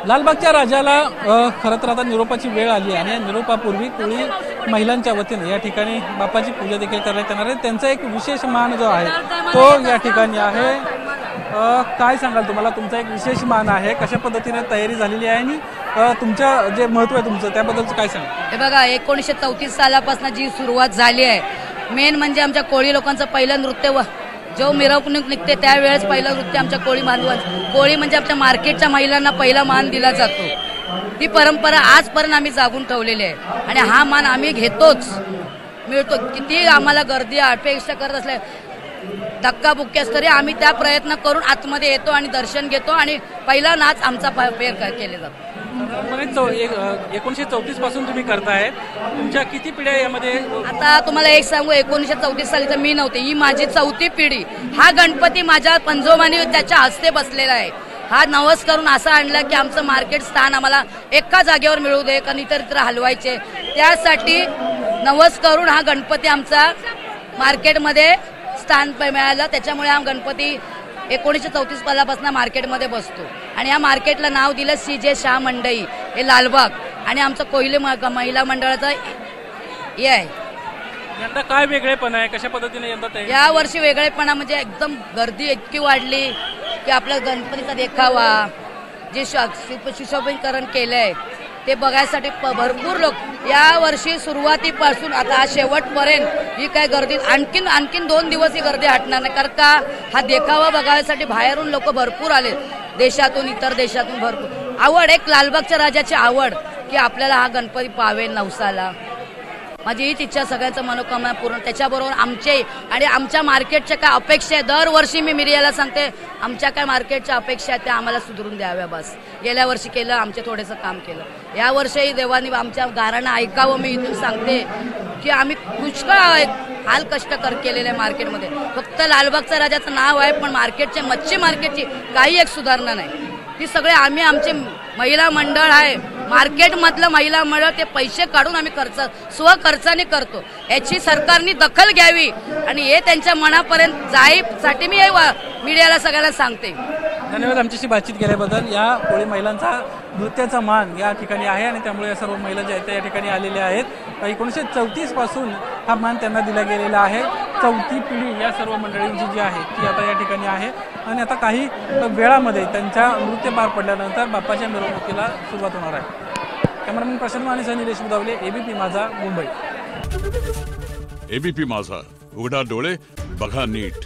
लालबागच्या राजाला खरं तर आता निरोपाची वेळ आली आहे आणि या निरोपापूर्वी कोळी महिलांच्या वतीने या ठिकाणी बाप्पाची पूजा देखील करण्यात येणार आहे। त्यांचा एक विशेष मान जो आहे तो या ठिकाणी आहे। काय सांगाल तुम्हाला, तुमचा एक विशेष मान आहे, कशा पद्धतीने तयारी झालेली आहे आणि तुमच्या जे महत्व आहे तुमचं त्याबद्दल काय सांगाल? हे बघा 1934 सालापासून जी सुरुवात झाली आहे, मेन म्हणजे आमच्या कोळी लोकांचं पहिलं नृत्य जो मिरवणूक निघते त्यावेळेस पहिलं नृत्य आमच्या कोळी बांधवांचं। कोळी म्हणजे आमच्या मार्केटच्या महिलांना पहिला मान दिला जातो। ती परंपरा आजपर्यंत आम्ही जागून ठेवलेली आहे आणि हा मान आम्ही घेतोच, मिळतो। किती आम्हाला गर्दी अपेक्षा करत असल्या धक्काबुक्क्यास तरी आम्ही त्या प्रयत्न करून आतमध्ये येतो आणि दर्शन घेतो आणि पहिला नाच आमचा केले जातो। 1934 पासून तुम्ही करताय, तुमच्या किती पिढ्या यामध्ये? आता तुम्हाला एक सांगू, 1934 साली तर मी नव्हते, ही माझी 4थी पिढी। हा गणपती माझ्या पंजोबांनी त्याच्या हस्ते बसलेला आहे। हा नवस करून असा आणला की आमचं मार्केट स्थान आम्हाला एका जागेवर मिळू दे, कारण इतर हलवायचे, त्यासाठी नवस करून हा गणपती आमचा मार्केटमध्ये स्थान मिळालं। त्याच्यामुळे हा गणपती 1934 सालापासून मार्केटमध्ये बसतो आणि या मार्केटला नाव दिलं CJ शाह मंडई, हे लालबाग, आणि आमचं कोयले महिला मंडळाचं हे आहे। यंदा काय वेगळेपणा आहे, कशा पद्धतीने यंदा? या वर्षी वेगळेपणा म्हणजे एकदम गर्दी इतकी वाढली की आपल्या गणपतीचा देखावा जे सुशोभीकरण केलंय ते बघायसाठी भरपूर लोक या वर्षी सुरुवातीपासून आता शेवटपर्यंत ही काय गर्दी आणखीन 2 दिवस ही गर्दी हटणार नाही, कारण का हा देखावा बघायसाठी बाहेरून लोक भरपूर आले, देशातून इतर देशातून भरपूर। आवड, एक लालबागच्या राजाची आवड की आपल्याला हा गणपती पावेल नवसाला। माझी हीच इच्छा, सगळ्यांचं मनोकामना पूर्ण। त्याच्याबरोबर आमचे आणि आमच्या मार्केटच्या काय अपेक्षा आहे, दरवर्षी मी मीडियाला सांगते आमच्या काय मार्केटच्या अपेक्षा आहेत त्या आम्हाला सुधरून द्याव्या बस। गेल्या वर्षी केलं, आमचे थोडंसं काम केलं, या वर्षीही देवानी आमच्या गारांना ऐकावं। मी इथून सांगते की आम्ही पुष्कळ हाल कष्ट केलेले आहे मार्केटमध्ये। फक्त लालबागचा राजाचं नाव आहे, पण मार्केटच्या मच्छी मार्केटची काही एक सुधारणा नाही। ती सगळे आम्ही आमचे महिला मंडळ आहे, मार्केटमधलं महिला मंडळ, ते पैसे काढून आम्ही स्वखर्चाने करतो। याची सरकारने दखल घ्यावी आणि हे त्यांच्या मनापर्यंत जाईसाठी मी मीडियाला सगळ्यांना सांगते। धन्यवाद आमच्याशी बातचीत केल्याबद्दल। या कोळी महिलांचा नृत्याचा मान या ठिकाणी आहे आणि त्यामुळे या सर्व महिला ज्या आहेत त्या या ठिकाणी आलेल्या आहेत। 1934 पासून हा मान त्यांना दिला गेलेला आहे। 4थी पिढी या सर्व मंडळींची जी आहे ती आता या ठिकाणी आहे आणि आता काही वेळामध्ये त्यांच्या नृत्य पार पडल्यानंतर बाप्पाच्या मिरवणुकीला सुरुवात होणार आहे। कॅमेरामॅन प्रशांत मानेसह निलेश मुदावले, ABP माझा, मुंबई। ABP माझा, उघडा डोळे बघा नीट।